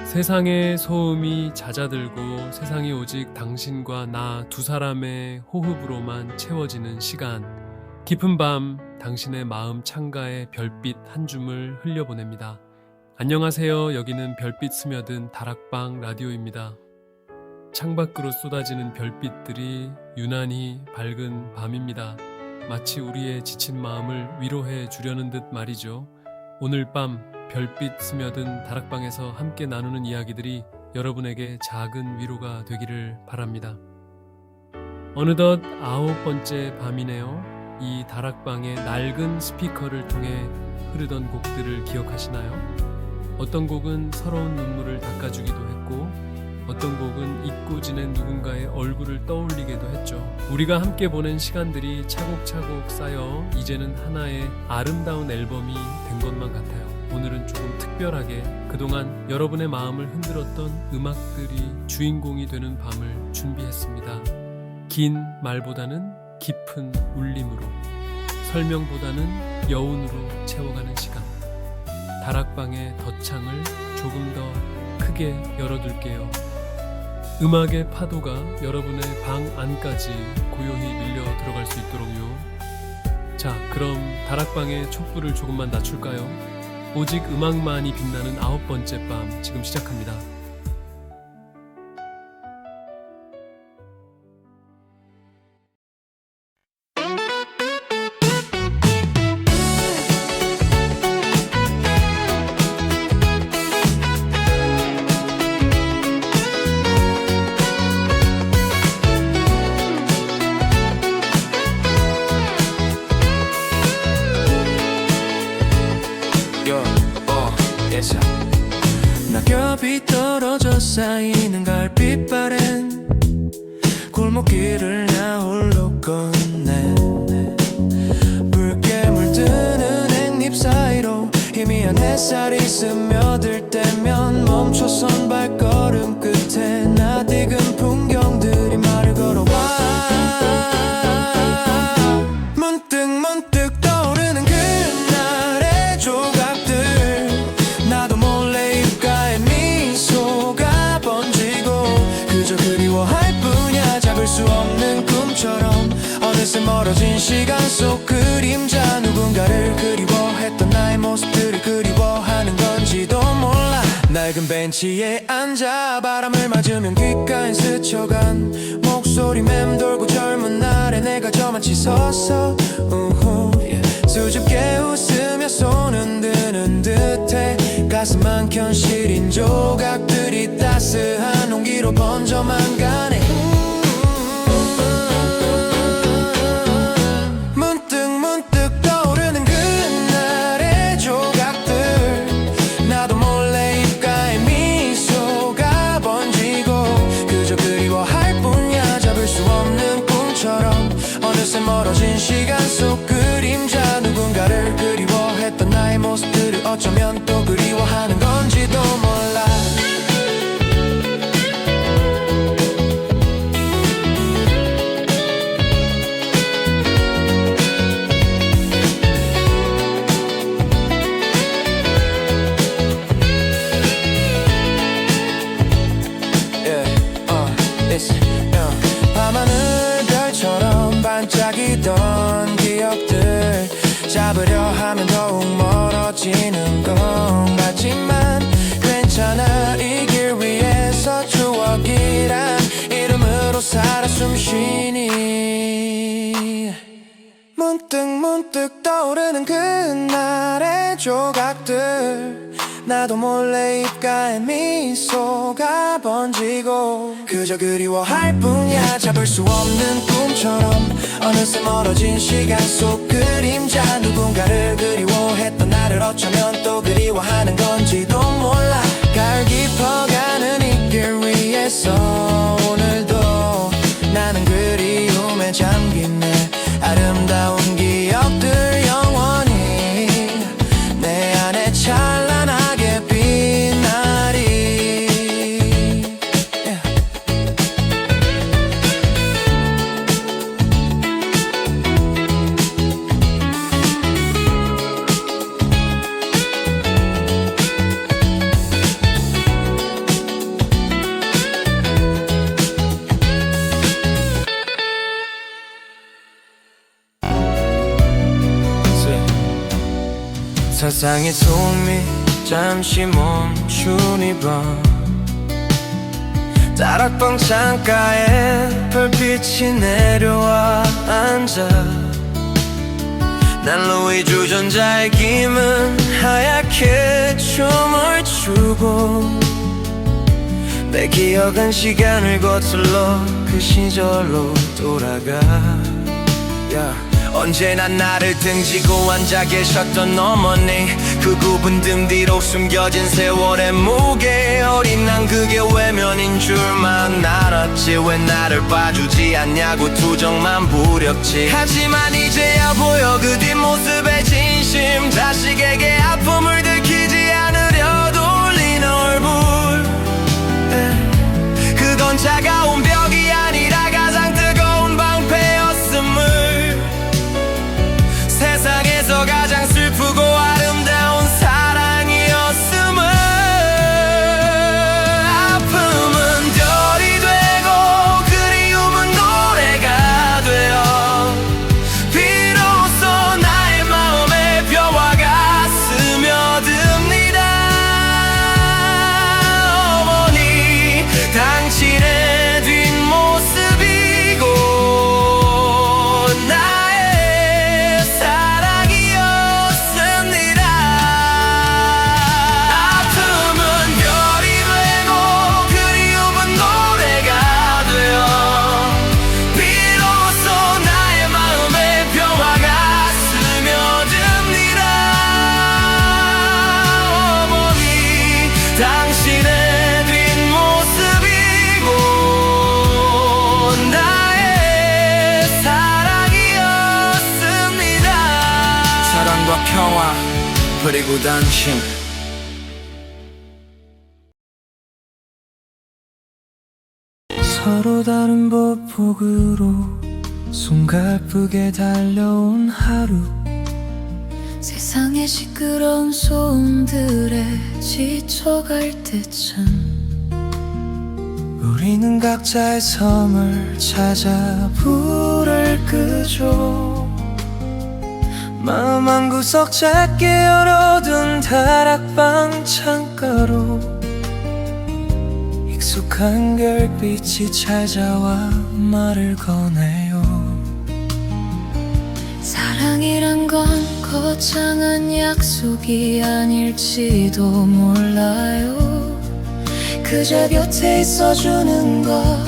세상의 소음이 잦아들고 세상이 오직 당신과 나 두 사람의 호흡으로만 채워지는 시간. 깊은 밤 당신의 마음 창가에 별빛 한 줌을 흘려보냅니다. 안녕하세요. 여기는 별빛 스며든 다락방 라디오입니다. 창밖으로 쏟아지는 별빛들이 유난히 밝은 밤입니다. 마치 우리의 지친 마음을 위로해 주려는 듯 말이죠. 오늘 밤 별빛 스며든 다락방에서 함께 나누는 이야기들이 여러분에게 작은 위로가 되기를 바랍니다. 어느덧 9번째 밤이네요. 이 다락방의 낡은 스피커를 통해 흐르던 곡들을 기억하시나요? 어떤 곡은 서러운 눈물을 닦아주기도 했고 어떤 곡은 잊고 지낸 누군가의 얼굴을 떠올리기도 했죠. 우리가 함께 보낸 시간들이 차곡차곡 쌓여 이제는 하나의 아름다운 앨범이 된 것만 같아요. 오늘은 조금 특별하게 그동안 여러분의 마음을 흔들었던 음악들이 주인공이 되는 밤을 준비했습니다. 긴 말보다는 깊은 울림으로, 설명보다는 여운으로 채워가는 시간. 다락방의 덧창을 조금 더 크게 열어둘게요. 음악의 파도가 여러분의 방 안까지 고요히 밀려 들어갈 수 있도록요. 자, 그럼 다락방의 촛불을 조금만 낮출까요? 오직 음악만이 빛나는 9번째 밤 지금 시작합니다. 낙엽이 떨어져 쌓이는 갈빛바랜 골목길을 나 홀로 걷네. 붉게 물드는 앵잎 사이로 희미한 햇살이 스며들 때면 멈춰선 발걸음 끝에 낯익은 풍경들이 말을 걸어와. 문득 떠오르는 그날의 조각들. 나도 몰래 입가에 미소가 번지고 그저 그리워할 뿐이야. 잡을 수 없는 꿈처럼 어느새 멀어진 시간 속 그림자. 누군가를 그리워했던 나의 모습들을 그리워하는 건지도 몰라. 낡은 벤치에 앉아 바람을 맞으면 귓가에 스쳐간 목소리 맴돌고 젊은 날에 내가 저만치 섰어. 수줍게 웃으며 손 흔드는 듯해. 가슴 한켠 시린 조각들이 따스한 온기로 번져만 가네. 문득 떠오르는 그날의 조각들. 나도 몰래 입가에 미소가 번지고 그저 그리워할 뿐이야. 잡을 수 없는 꿈처럼 어느새 멀어진 시간 속 그림자. 누군가를 그리워했던 나의 모습들을 어쩌면 또 그리워하는 건지도 몰라. 밤하늘 별처럼 반짝이던 기억들 잡으려 하면 더욱 멀어지는 것 같지만 괜찮아. 이 길 위에서 추억이란 이름으로 살아 숨쉬니. 문득 떠오르는 그날의 조각들. 나도 몰래 입가에 미소가 번지고 그저 그리워할 뿐이야. 잡을 수 없는 꿈처럼 어느새 멀어진 시간 속 그림자. 누군가를 그리워했던 나를 어쩌면 또 그리워하는 건지도 몰라. 가을 깊어가는 이 길 위에서 오늘도 나는 그리움에 잠기네. 아름다운 기억들 영원히 내 안에 찬란하게 빛나리. 세상의 소음이 잠시 멈춘 이밤 다락방 창가에 별빛이 내려와 앉아 난로의 주전자의 김은 하얗게 춤을 추고 내 기억은 시간을 거슬러 그 시절로 돌아가 언제나 나를 등지고 앉아 계셨던 어머니 그 굽은 등 뒤로 숨겨진 세월의 무게 어린 난 그게 외면인 줄만 알았지 왜 나를 봐주지 않냐고 투정만 부렸지 하지만 이제야 보여 그 뒷모습의 진심 자식에게 아픔을 들키지 않으려 돌린 얼굴 그건 차가운 벽이 아니라 가장 뜨거운 방패였음을 세상에서 가장 슬프고 아름다운 사랑이었음을 아픔은 별이 되고 그리움은 노래가 되어 비로소 나의 마음에 벼와가 스며듭니다 어머니 당신의 뒷모습이고 나의 사랑이었습니다 아픔은 별이 되고 그리움은 노래가 되어 비로소 나의 마음에 평화가 스며듭니다 어머니 당신의 뒷모습이고 나의 사랑이었습니다 사랑과 평화 그리고 당신 서로 다른 보폭으로 숨가쁘게 달려온 하루 세상의 시끄러운 소음들에 지쳐갈 때쯤 우리는 각자의 섬을 찾아 불을 끄죠 마음 한구석 작게 열어둔 다락방 창가로 익숙한 별빛이 찾아와 말을 거네요 사랑이란 건 거창한 약속이 아닐지도 몰라요 그저 곁에 있어주는 것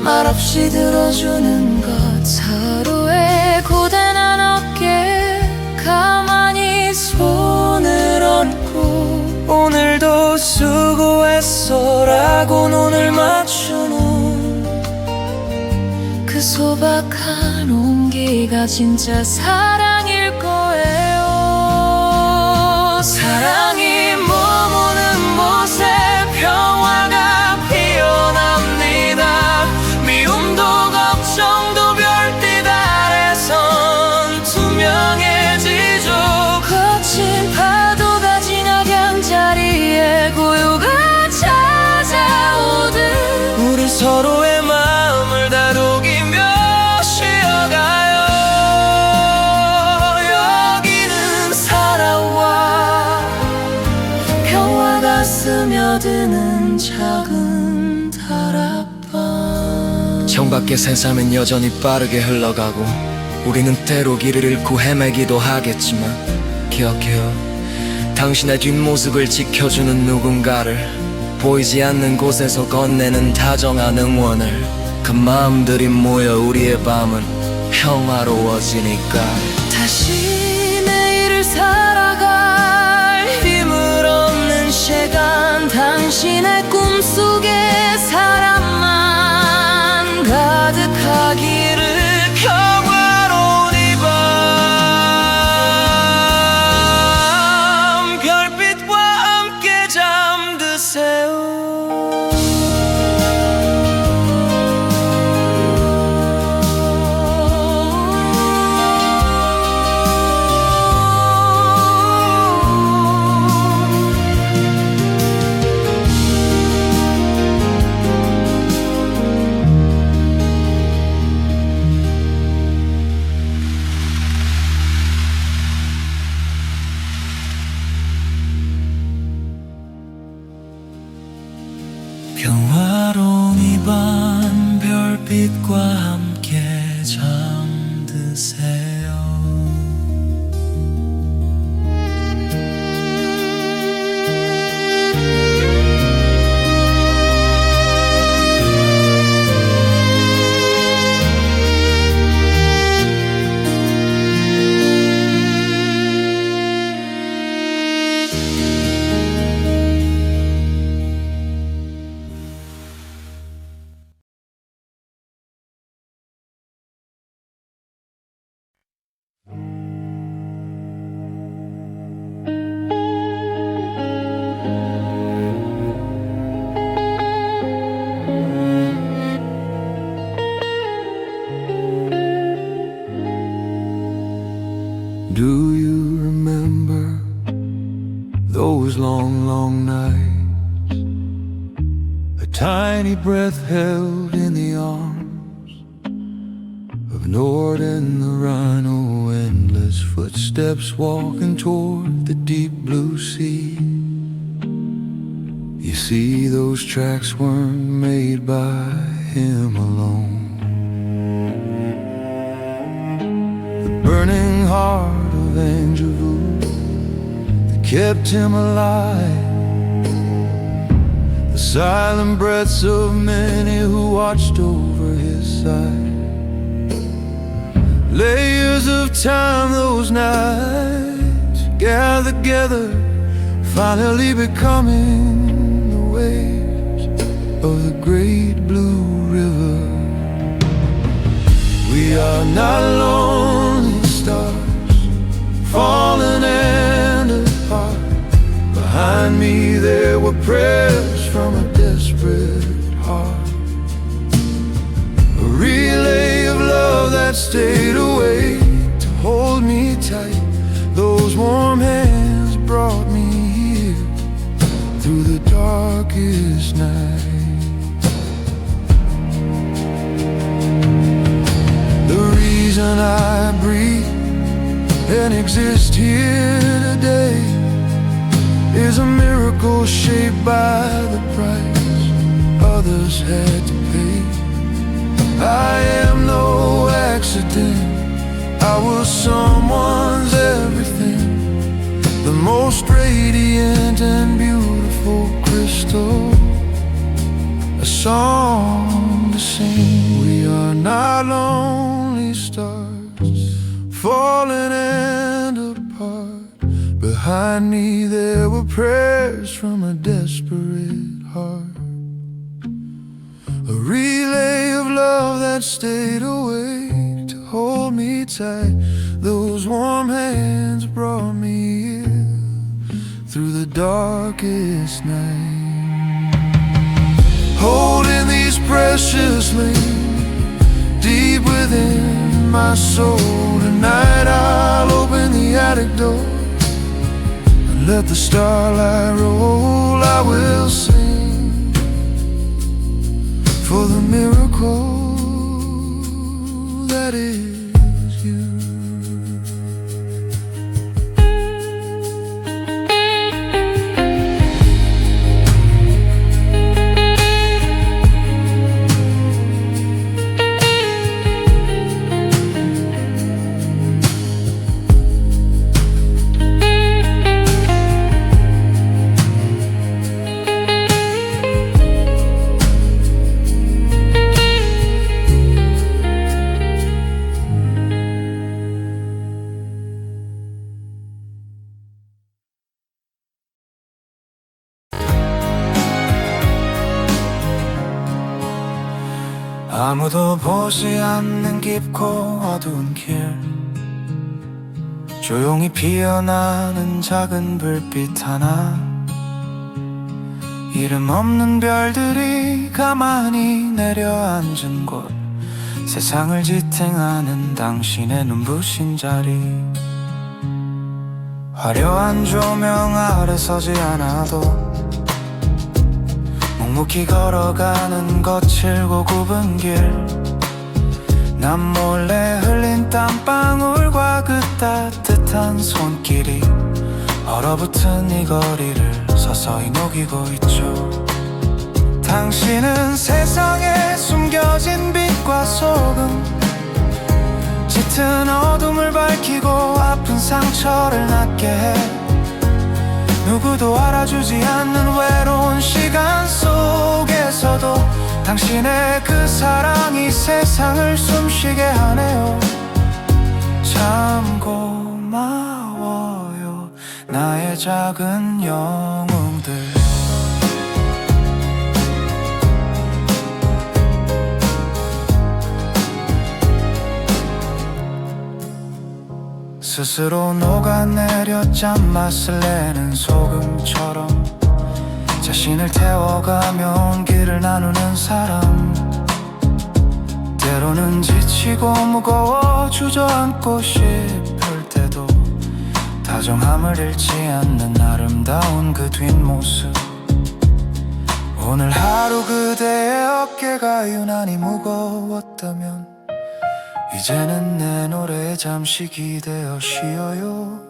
말없이 들어주는 것 서로의 고단한 어깨 가만히 손을 얹고 오늘도 수고했어 라고 눈을 맞추는 그 소박한 온기가 진짜 사랑일 거예요 사랑이 머무는 곳에 평화가 피어납니다 미움도 걱정도 별빛 아래선 투명해지죠 거친 파도가 지나 병자리에 고요가 찾아오듯 우리 서로의 마음을 다독이며 쉬어가요 여기는 사랑과 평화가 스며드는 작은 다락방 창밖의 새삼은 여전히 빠르게 흘러가고 우리는 때로 길을 잃고 헤매기도 하겠지만 기억해요 당신의 뒷모습을 지켜주는 누군가를 보이지 않는 곳에서 건네는 다정한 응원을 그 마음들이 모여 우리의 밤은 평화로워지니까 다시 내일을 살아갈 힘을 얻는 시간 당신의 꿈속에 사랑만 가득하기를 평화로운 이 밤 별빛과 함께 잠드세요 you remember those long, long nights, a tiny breath held in the arms of Nord and the Rhino, endless footsteps walking toward the deep blue sea. You see, those tracks weren't made by him alone. The burning heart of Angelou that kept him alive, the silent breaths of many who watched over his side. Layers of time, those nights gathered together, finally becoming the waves of the great blue river. We are not lonely stars, falling and apart. Behind me there were prayers from a desperate heart, a relay of love that stayed awake to hold me tight. Those warm hands brought me here through the darkest night. The reason I breathe and exist here today is a miracle shaped by the price others had to pay. I am no accident, I was someone's everything, the most radiant and beautiful crystal, a song to sing. We are not lonely stars, falling and apart. Behind me there were prayers from a desperate heart, a relay of love that stayed awake to hold me tight. Those warm hands brought me here through the darkest night. Holding these precious links deep within my soul. Tonight I'll open the attic door and let the starlight roll. I will sing for the miracle that is you. 아무도 보지 않는 깊고 어두운 길, 조용히 피어나는 작은 불빛 하나, 이름 없는 별들이 가만히 내려앉은 곳, 세상을 지탱하는 당신의 눈부신 자리. 화려한 조명 아래 서지 않아도 묵묵히 걸어가는 거칠고 굽은 길, 난 몰래 흘린 땀방울과 그 따뜻한 손길이 얼어붙은 이 거리를 서서히 녹이고 있죠. 당신은 세상에 숨겨진 빛과 소금, 짙은 어둠을 밝히고 아픈 상처를 낫게 해. 누구도 알아주지 않는 외로운 시간 속에서도 당신의 그 사랑이 세상을 숨쉬게 하네요. 참 고마워요, 나의 작은 영웅들. 스스로 녹아내려 짠맛을 내는 소금처럼 자신을 태워가며 온기를 나누는 사람, 때로는 지치고 무거워 주저앉고 싶을 때도 다정함을 잃지 않는 아름다운 그 뒷모습. 오늘 하루 그대의 어깨가 유난히 무거웠다면 이제는 내 노래에 잠시 기대어 쉬어요.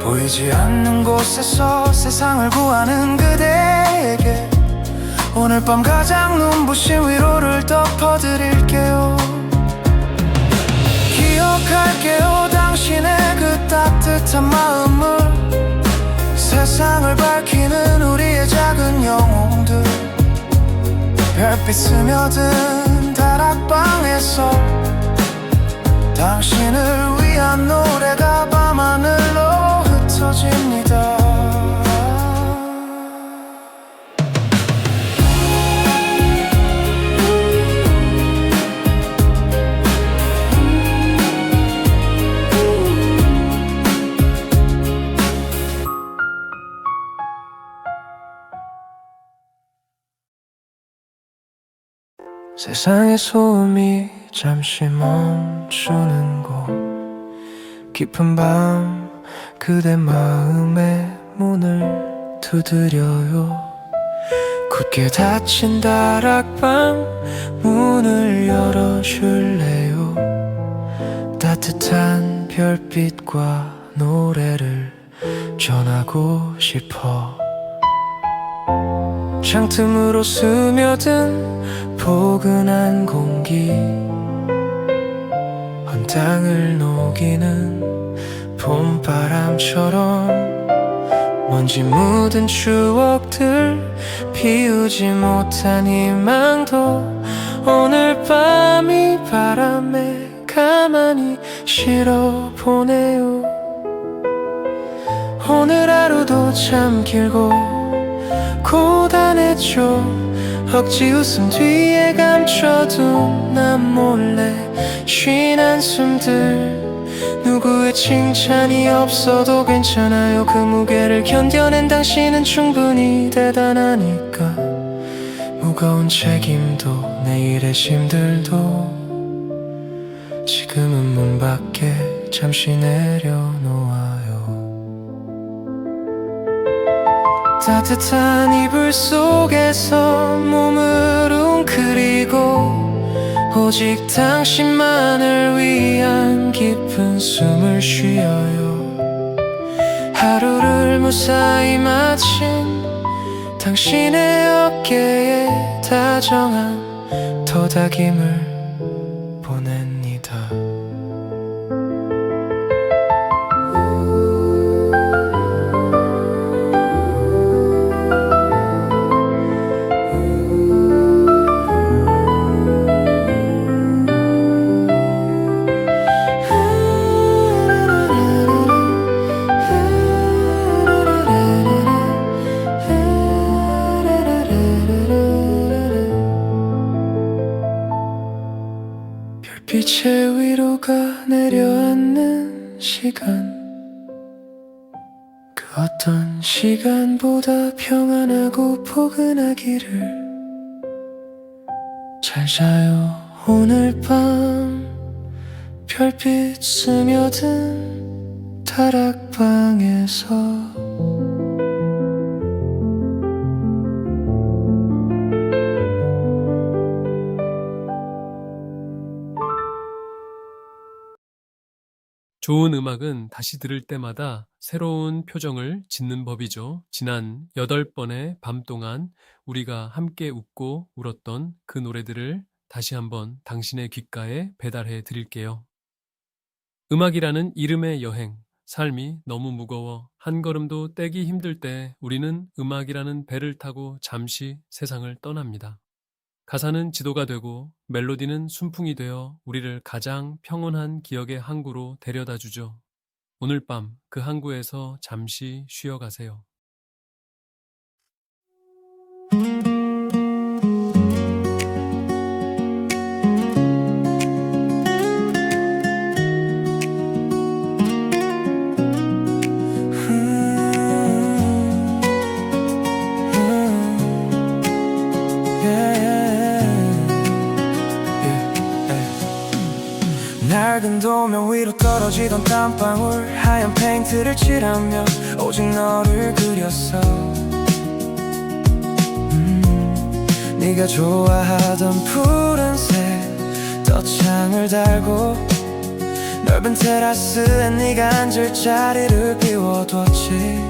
보이지 않는 곳에서 세상을 구하는 그대에게 오늘 밤 가장 눈부신 위로를 덮어드릴게요. 기억할게요 당신의 그 따뜻한 마음을, 세상을 밝히는 우리의 작은 영웅들. 별빛 스며든 다락방에서 당신을 위한 노래가 밤하늘로 흩어집니다. 세상의 소음이 잠시 멈추는 곳, 깊은 밤 그대 마음의 문을 두드려요. 굳게 닫힌 다락방 문을 열어줄래요. 따뜻한 별빛과 노래를 전하고 싶어. 창틈으로 스며든 포근한 공기, 온 땅을 녹이는 봄바람처럼 먼지 묻은 추억들, 피우지 못한 희망도 오늘 밤 이 바람에 가만히 실어보내요. 오늘 하루도 참 길고 고단했죠. 억지 웃음 뒤에 감춰둔 난 몰래 쉰 한숨들, 누구의 칭찬이 없어도 괜찮아요. 그 무게를 견뎌낸 당신은 충분히 대단하니까. 무거운 책임도 내일의 짐들도 지금은 문 밖에 잠시 내려놓아요. 따뜻한 이불 속에서 몸을 웅크리고 오직 당신만을 위한 깊은 숨을 쉬어요. 하루를 무사히 마친 당신의 어깨에 다정한 토닥임을 보냅니다. 빛의 위로가 내려앉는 시간, 그 어떤 시간보다 평안하고 포근하기를. 잘 자요 오늘 밤 별빛 스며든 다락방에서. 좋은 음악은 다시 들을 때마다 새로운 표정을 짓는 법이죠. 지난 8번의 밤 동안 우리가 함께 웃고 울었던 그 노래들을 다시 한번 당신의 귓가에 배달해 드릴게요. 음악이라는 이름의 여행, 삶이 너무 무거워 한 걸음도 떼기 힘들 때 우리는 음악이라는 배를 타고 잠시 세상을 떠납니다. 가사는 지도가 되고 멜로디는 순풍이 되어 우리를 가장 평온한 기억의 항구로 데려다 주죠. 오늘 밤 그 항구에서 잠시 쉬어가세요. 낡은 도면 위로 떨어지던 땀방울, 하얀 페인트 페인트를 칠하며 오직 너를 그렸어. 네가 좋아하던 푸른색 덧창을 달고 넓은 테라스에 네가 앉을 자리를 비워뒀지.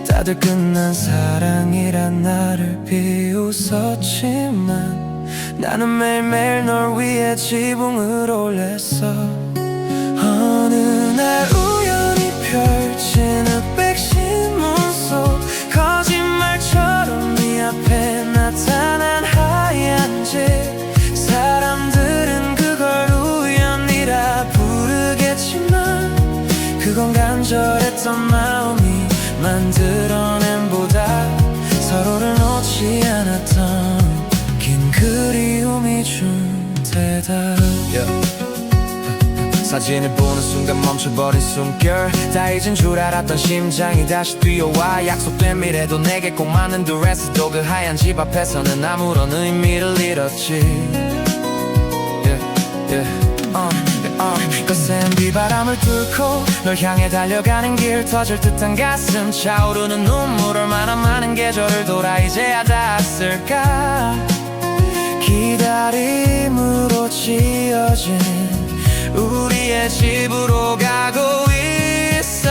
다들 끝난 사랑이란 나를 비웃었지만 나는 매일매일 널 위해 지붕을 올렸어. 어느 날 우연히 펼친 흑백 신문 속 거짓말처럼 네 앞에 나타난 하얀 집. 사람들은 그걸 우연이라 부르겠지만 그건 간절했던 마음이 만들어낸 보다 서로를 놓지 않았던 긴 그리움이 준 대답. 사진을 보는 순간 멈춰버린 숨결. 다 잊은 줄 알았던 심장이 다시 뛰어와. 약속된 미래도 내게 꼭 맞는 드레스도 그 하얀 집 앞에서는 아무런 의미를 잃었지. 거센 비바람을 뚫고 널 향해 달려가는 길. 터질 듯한 가슴 차오르는 눈물. 얼마나 많은 계절을 돌아 이제야 닿았을까. 기다림으로 지어진 우리의 집으로 가고 있어.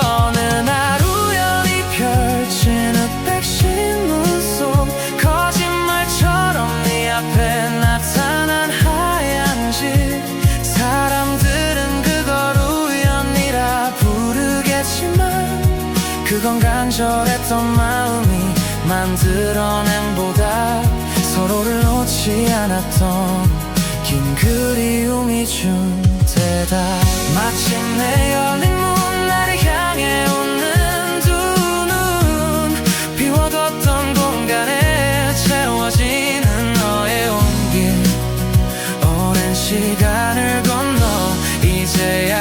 어느 날 우연히 펼친 흑백 신문 속 거짓말처럼 네 앞에 나타난 하얀 집. 사람들은 그걸 우연이라 부르겠지만 그건 간절했던 마음이 만들어낸 보다 서로를 놓지 않았던 긴 그리움이 준 대답. 마침내 열린 문 나를 향해 웃는 두 눈. 비워뒀던 공간에 채워지는 너의 온길. 오랜 시간을 건너 이제야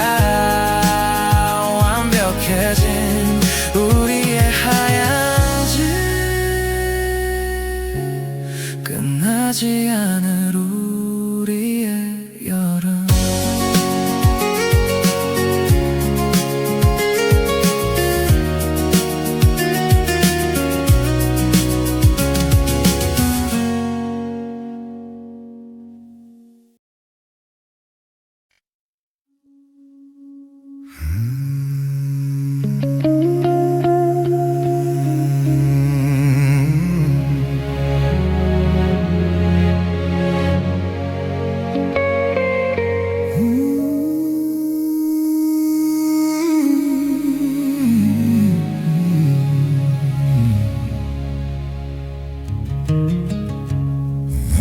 완벽해진 우리의 하얀 집. 끝나지 않을 우리의 여름.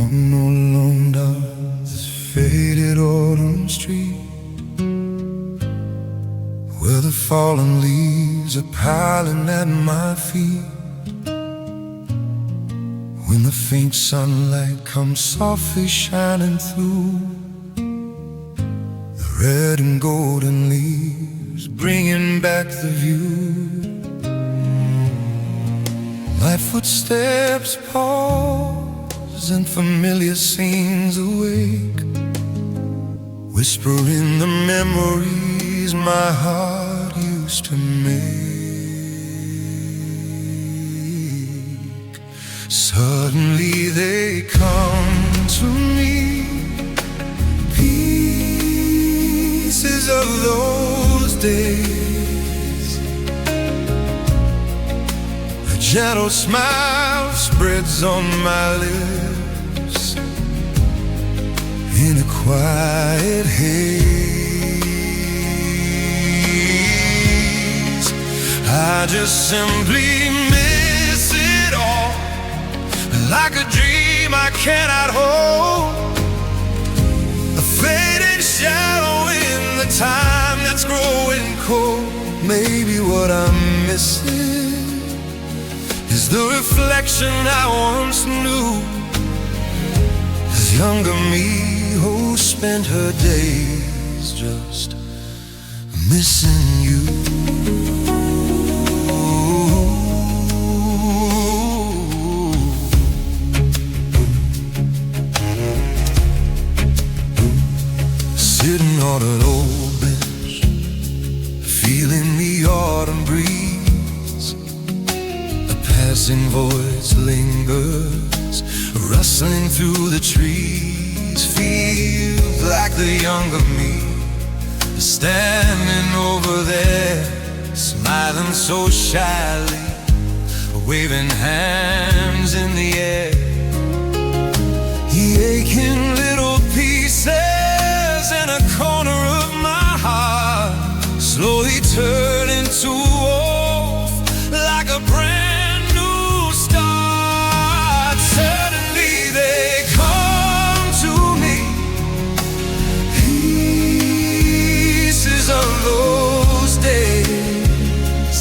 I'm no longer this faded autumn street where the fallen leaves are piling at my feet. When the faint sunlight comes softly shining through the red and golden leaves, bringing back the view. My footsteps pause and familiar scenes awake, whispering the memories my heart used to make. Suddenly they come to me, pieces of those days. A gentle smile spreads on my lips in a quiet haze. I just simply miss it all, like a dream I cannot hold, a fading shadow in the time that's growing cold. Maybe what I'm missing is the reflection I once knew, this younger me who spent her days just missing you. Sitting on an old bench, feeling autumn breeze. A passing voice lingers, rustling through the trees. Feels like the younger me is standing over there, smiling so shyly, waving hands in the air. The aching little pieces in a corner of my heart slowly turn into wolf, like a brand new start. Suddenly they come to me, pieces of those days.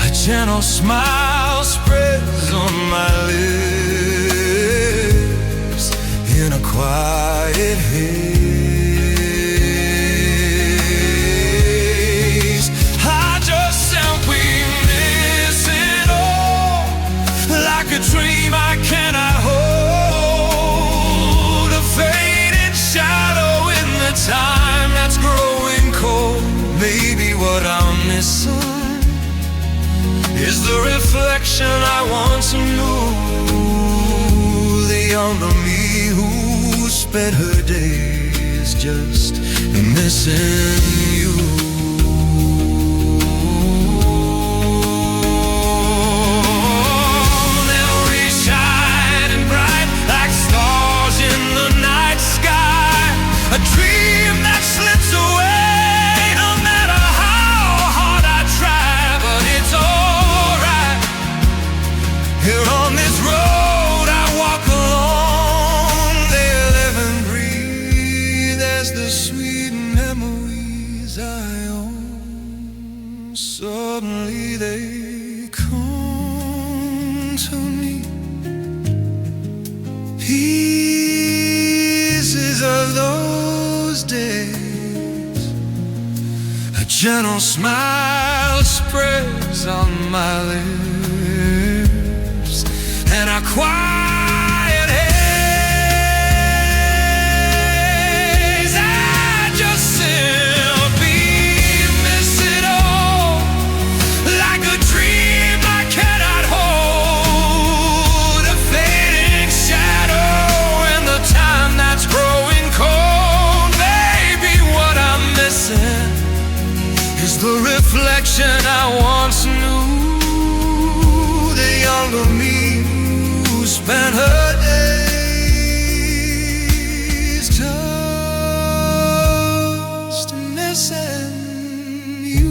A gentle smile spreads on my lips, in a quiet haze. I just simply miss it all, like a dream I cannot hold, a fading shadow in the time that's growing cold. Maybe what I'm missing is the reflection I once knew, the younger me who spent her days just missing you. Memories shining bright like stars in the night sky, a dream that slips away no matter how hard I try. But it's alright, here on this road I walk alone. They live and breathe as the sweet memories I own. Suddenly they come to me, pieces of those days. A gentle smile spreads on my lips, and a quiet haze. I just simply miss it all, like a dream I cannot hold, a fading shadow in the time that's growing cold. Maybe what I'm missing is the reflection I once knew, the younger me who spent her days just missing you.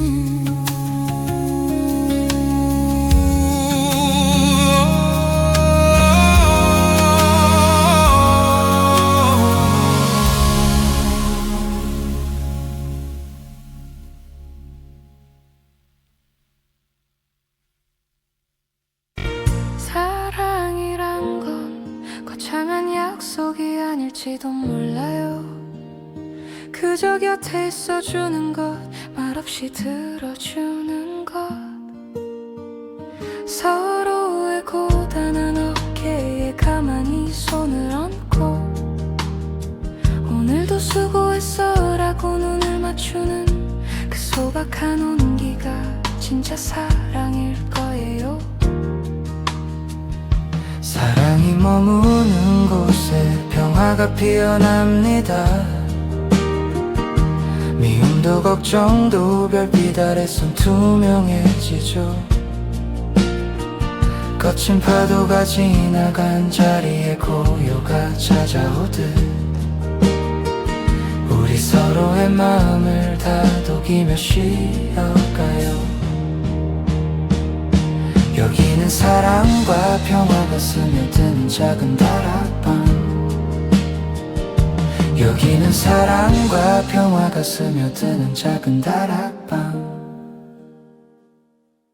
사랑이란 건 거창한 약속이 아닐지도 몰라요. 그저 곁에 있어주는 것, 말없이 들어주는 것, 서로의 고단한 어깨에 가만히 손을 얹고 오늘도 수고했어 라고 눈을 맞추는 그 소박한 온기가 진짜 사랑일 거예요. 사랑이 머무는 곳에 평화가 피어납니다. 미움도 걱정도 별빛 아래선 투명해지죠. 거친 파도가 지나간 자리에 고요가 찾아오듯 우리 서로의 마음을 다독이며 쉬어가요. 여기는 사랑과 평화가 스며드는 작은 다락방, 여기는 사랑과 평화가 스며드는 작은 다락방.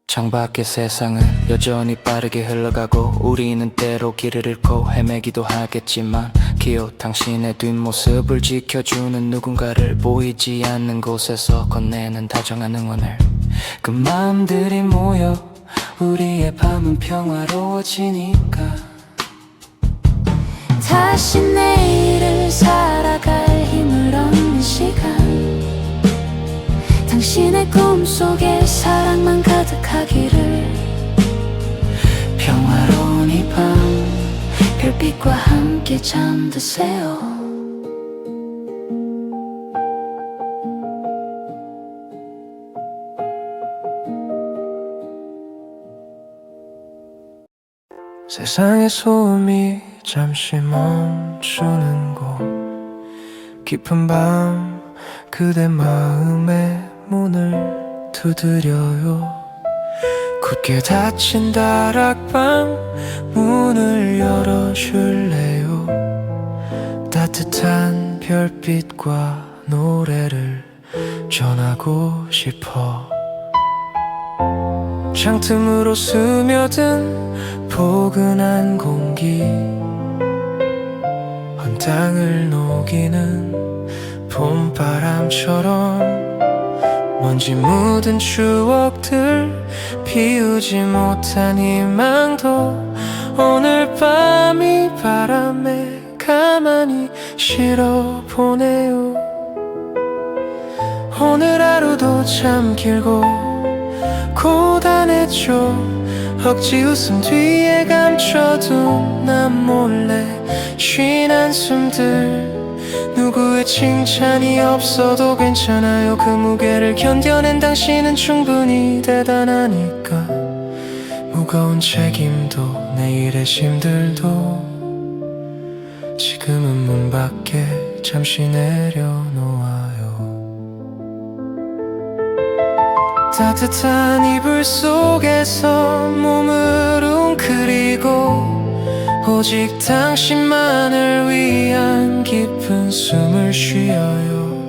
창밖의 세상은 여전히 빠르게 흘러가고 우리는 때로 길을 잃고 헤매기도 하겠지만 기호 당신의 뒷모습을 지켜주는 누군가를 보이지 않는 곳에서 건네는 다정한 응원을. 그 마음들이 모여 우리의 밤은 평화로워지니까 다시 내일을 살아갈 힘을 얻는 시간, 당신의 꿈속에 사랑만 가득하기를. 평화로운 이 밤 별빛과 함께 잠드세요. 세상의 소음이 잠시 멈추는 곳, 깊은 밤 그대 마음의 문을 두드려요. 굳게 닫힌 다락방 문을 열어줄래요. 따뜻한 별빛과 노래를 전하고 싶어. 창틈으로 스며든 포근한 공기, 온 땅을 녹이는 봄바람처럼 먼지 묻은 추억들, 피우지 못한 희망도 오늘 밤 이 바람에 가만히 실어보네요. 오늘 하루도 참 길고 고단했죠. 억지 웃음 뒤에 감춰둔 난 몰래 쉰 한숨들, 누구의 칭찬이 없어도 괜찮아요. 그 무게를 견뎌낸 당신은 충분히 대단하니까. 무거운 책임도 내일의 짐들도 지금은 문 밖에 잠시 내려놓아요. 따뜻한 이불 속에서 몸을 웅크리고 오직 당신만을 위한 깊은 숨을 쉬어요.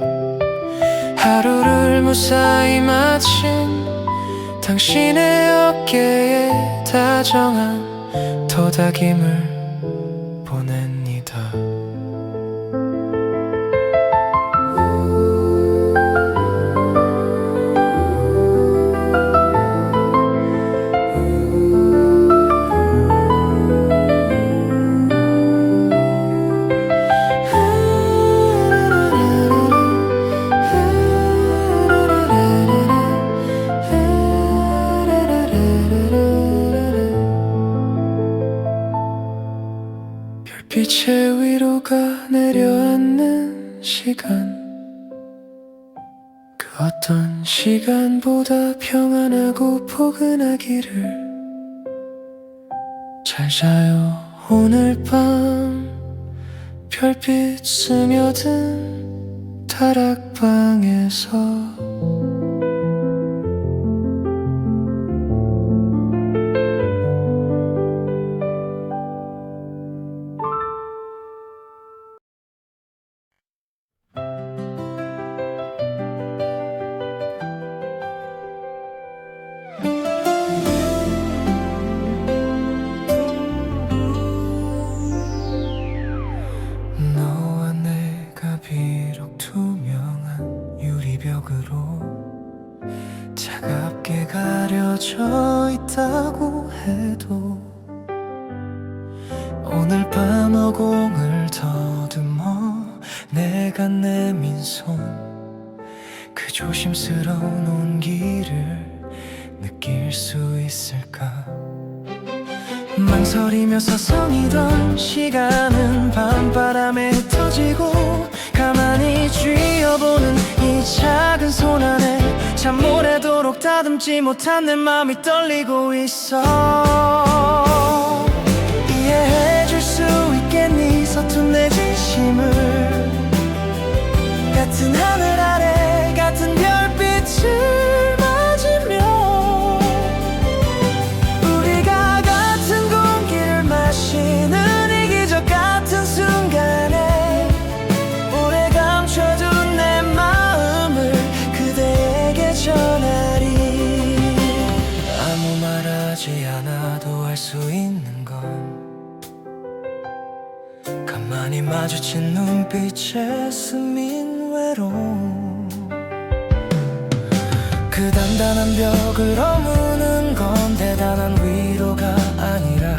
하루를 무사히 마친 당신의 어깨에 다정한 토닥임을 보냅니다. 빛의 위로가 내려앉는 시간, 그 어떤 시간보다 평안하고 포근하기를. 잘 자요 오늘 밤 별빛 스며든 다락방에서. 너와 내가 비록 투명한 유리벽으로 차갑게 가려져 있다고 해도 오늘 밤 어공을 더듬어 내가 내민 손, 그 조심스러운 온기를 느낄 수 있을까. 망설이며 서성이던 시간은 밤바람에 흩어지고 가만히 쥐어보는 이 작은 손 안에 참 오래도록 다듬지 못한 내 맘이 떨리고 있어. 이해해줄 수 있겠니 서툰 내 진심을. 같은 하늘 아래 같은 별빛을 맞으며 우리가 같은 공기를 마시는 이 기적 같은 순간에 오래 감춰둔 내 마음을 그대에게 전하리. 아무 말하지 않아도 알 수 있는 건 가만히 마주친 눈빛에 스민 외로움. 그 단단한 벽을 허무는 건 대단한 위로가 아니라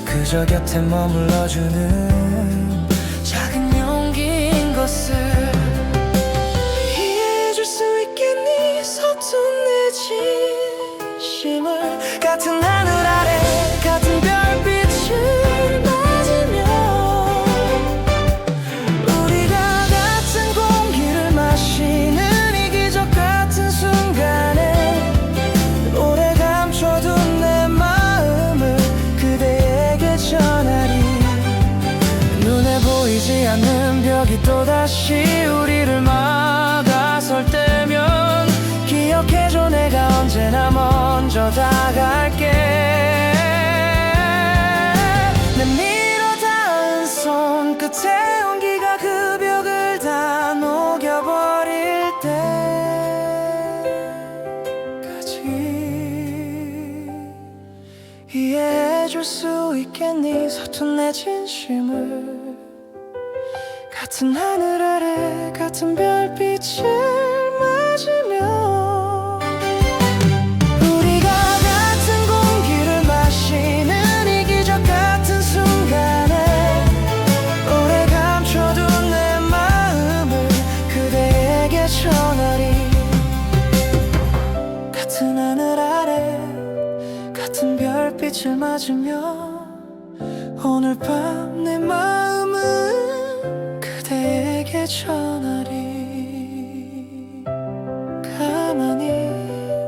그저 곁에 머물러주는 작은 용기인 것을. 이해해줄 수 있겠니 같은 하늘 아래 같은 별빛을 맞으며 우리가 같은 공기를 마시는 이 기적 같은 순간에 오래 감춰둔 내 마음을 그대에게 전하리. 눈에 보이지 않는 벽이 또다시 우리를 막아설 때면 기억해줘 내가 언제나 먼저 다갈게. 내밀어 닿은 손끝에 온기가 그 벽을 다 녹여버릴 때까지 이해해줄 수 있겠니 서툰 내 진심을. 같은 하늘 아래 같은 별빛을 맞으며 우리가 같은 공기를 마시는 이 기적 같은 순간에 오래 감춰둔 내 마음을 그대에게 전하리. 같은 하늘 아래 같은 별빛을 맞으며 오늘 밤 내 마음은 그대에게 전하리. 가만히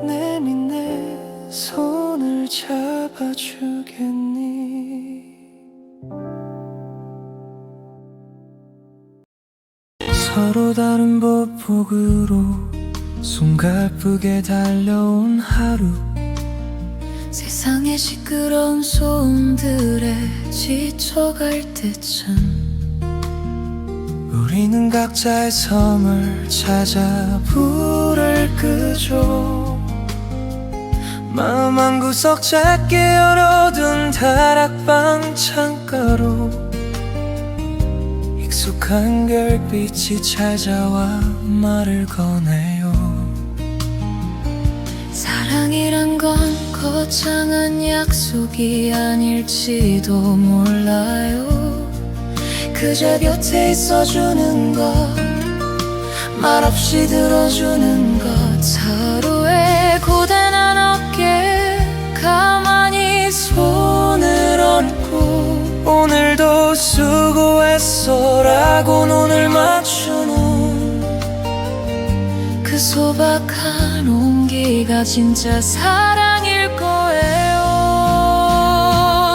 내민 내 손을 잡아주겠니. 서로 다른 보폭으로 숨가쁘게 달려온 하루. 세상의 시끄러운 소음들에 지쳐갈 때쯤 우리는 각자의 섬을 찾아 불을 끄죠. 마음 한구석 작게 열어둔 다락방 창가로 익숙한 별빛이 찾아와 말을 거네요. 사랑이란 건 거창한 약속이 아닐지도 몰라요. 그저 곁에 있어주는 것, 말없이 들어주는 것, 서로의 고단한 어깨 가만히 손을 얹고 오늘도 수고했어 라고 눈을 맞추는 그 소박한 온기가 진짜 사랑일 거예요.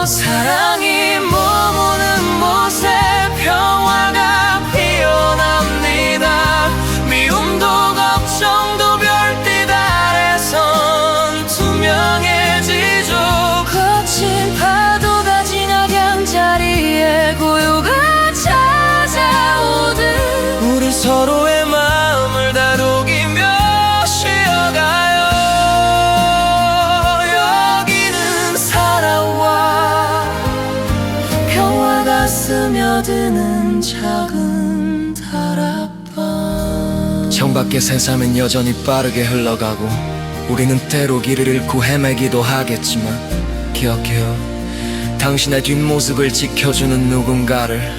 사랑이 머무는 곳에 평화가 피어납니다. 미움도 걱정도 별빛 아래선 투명해지죠. 거친 파도가 지나 강자리에 고요가 찾아오듯 우리 서로의 마음을 다독이며 쉬어가요. 여기는 살아와 평화가 스며드는 작은 다락방. 창밖의 새삼은 여전히 빠르게 흘러가고 우리는 때로 길을 잃고 헤매기도 하겠지만 기억해요. 당신의 뒷모습을 지켜주는 누군가를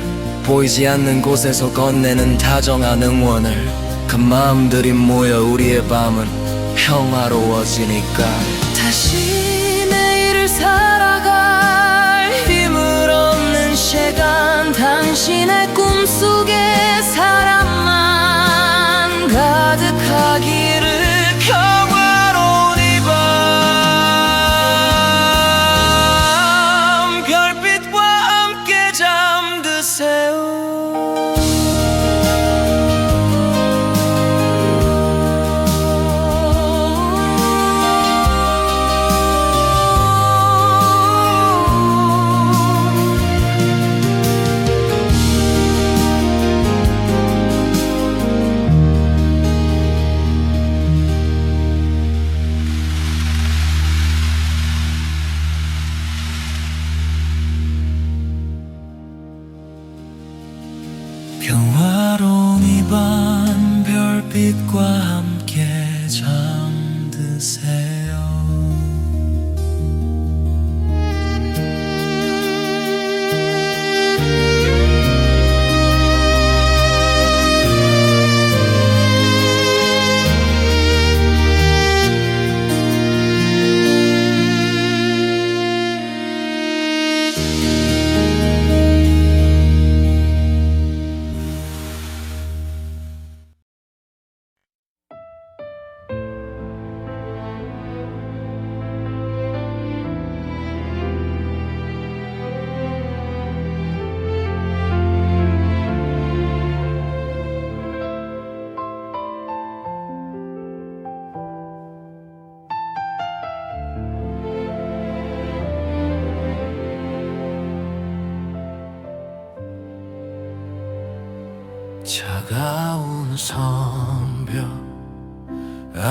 보이지 않는 곳에서 건네는 다정한 응원을. 그 마음들이 모여 우리의 밤은 평화로워지니까. 다시 내일을 살아갈 힘을 얻는 시간 당신의 꿈속에 사랑만 가득하기를. 평화로운 이 밤 별빛과 함께 잠드세요. 평화로운 이 밤 별빛과 함께 잠드세요.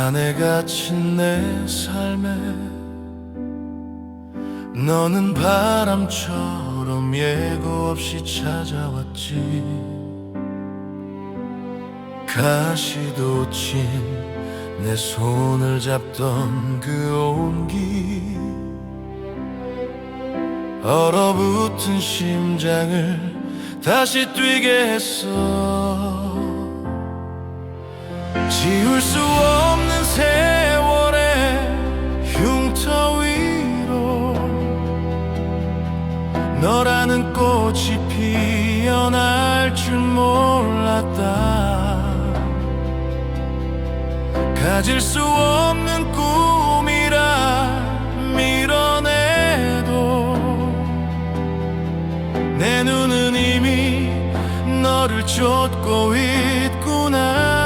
산에 갇힌 내 삶에 너는 바람처럼 예고 없이 찾아왔지. 가시도 친 내 손을 잡던 그 온기, 얼어붙은 심장을 다시 뛰게 했어. 지울 수 없는 세월의 흉터 위로 너라는 꽃이 피어날 줄 몰랐다. 가질 수 없는 꿈이라 밀어내도 내 눈은 이미 너를 쫓고 있구나.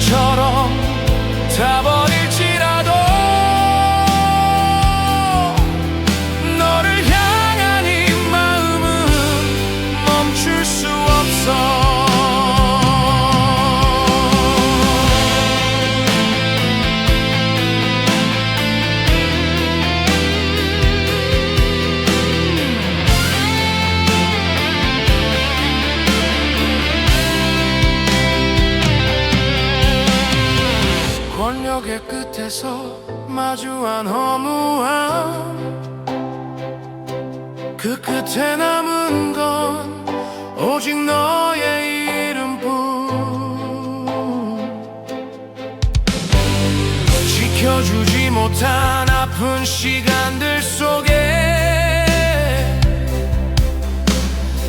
처럼 타버릴지라도 너를 향한 이 마음은 멈출 수 없어. 권력의 끝에서 마주한 허무함, 그 끝에 남은 건 오직 너의 이름뿐. 지켜주지 못한 아픈 시간들 속에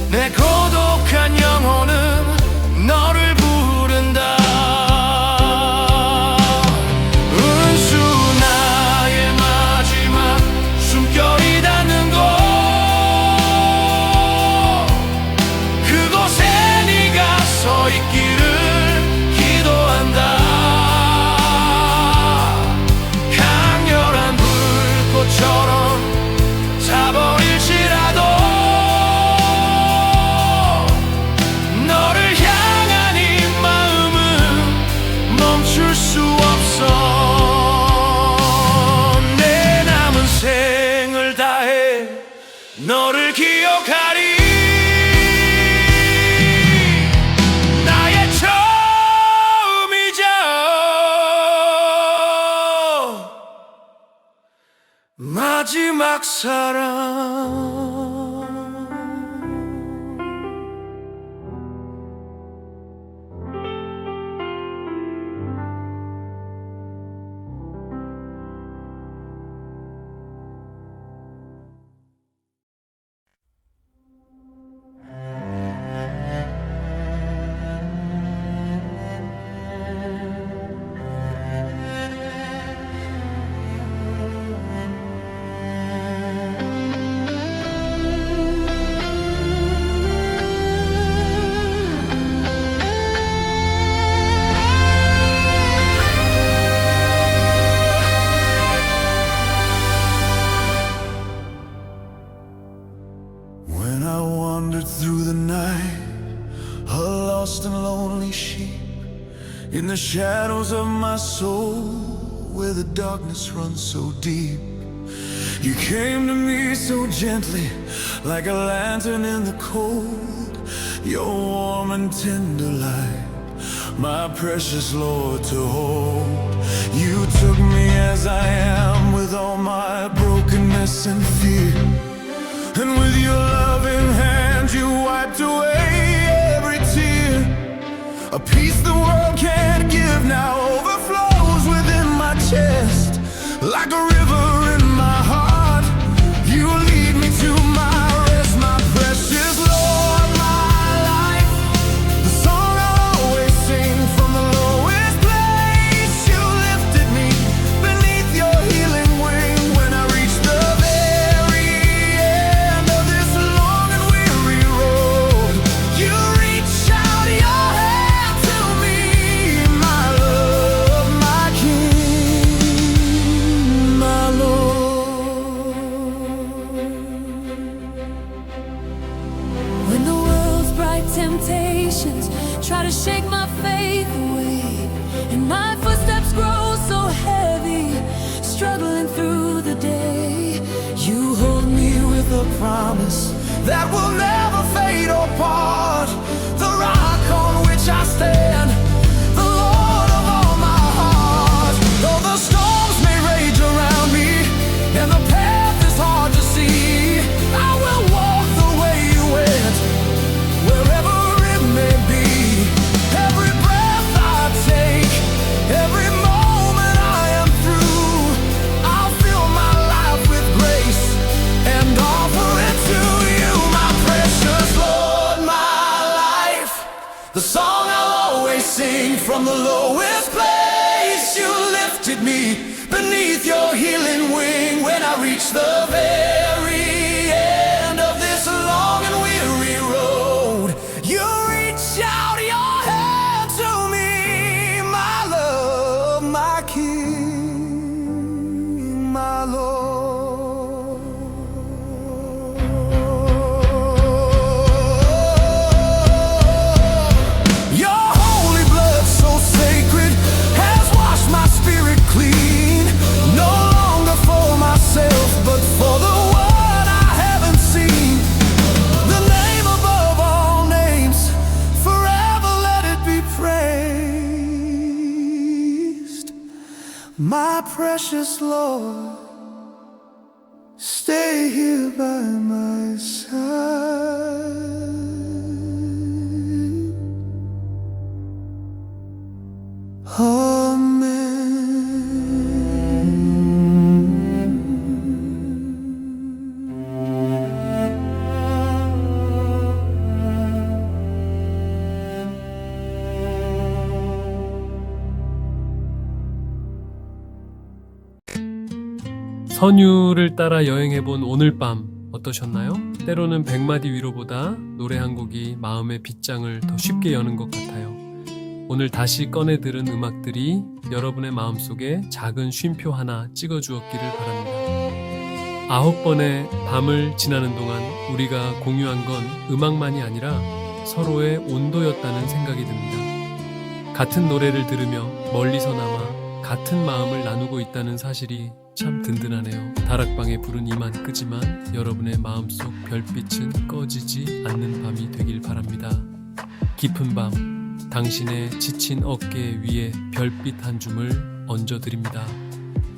내 고독한 영혼은 너를 부른다. 너를 기억하리. 나의 처음이자 마지막 사랑. When I wandered through the night, a lost and lonely sheep, in the shadows of my soul, where the darkness runs so deep, you came to me so gently, like a lantern in the cold. Your warm and tender light, my precious Lord, to hold. You took me as I am, with all my brokenness and fear, and with your loving hand you wiped away every tear. A peace the world can't give now overflows within my chest, like a river in my heart. You lead me to my rest, my precious Lord, my life, the song I'll always sing from the lowest place. You lifted me beneath your healing wing when I reached the very end of temptations try to shake my faith away, and my footsteps grow so heavy, struggling through the day. You hold me with a promise that will never fade or part. The rock on which I stand, the Lord of all my heart. Though the storms may rage around me and the path is hard to see, I will walk the way you went, wherever it may be. Every breath I take, every moment I am through, I'll fill my life with grace and offer it to you, my precious Lord, my life. The song I'll always sing from the lowest place. You lifted me beneath your healing wing when I reached the very end of this long and weary road. You reach out your hand to me, my love, my King, my Lord. Your holy blood so sacred has washed my spirit clean. No longer for myself, but for the one I haven't seen. The name above all names, forever let it be praised. My precious Lord, stay here by my side. 선율을 따라 여행해본 오늘 밤 어떠셨나요? 때로는 100마디 위로보다 노래 한 곡이 마음의 빗장을 더 쉽게 여는 것 같아요. 오늘 다시 꺼내 들은 음악들이 여러분의 마음속에 작은 쉼표 하나 찍어주었기를 바랍니다. 9번의 밤을 지나는 동안 우리가 공유한 건 음악만이 아니라 서로의 온도였다는 생각이 듭니다. 같은 노래를 들으며 멀리서나마 같은 마음을 나누고 있다는 사실이 참 든든하네요. 다락방에 불은 이만 끄지만 여러분의 마음속 별빛은 꺼지지 않는 밤이 되길 바랍니다. 깊은 밤, 당신의 지친 어깨 위에 별빛 한 줌을 얹어드립니다.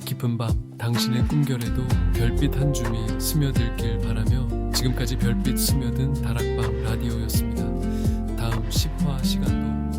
깊은 밤, 당신의 꿈결에도 별빛 한 줌이 스며들길 바라며 지금까지 별빛 스며든 다락방 라디오였습니다. 다음 10화 시간도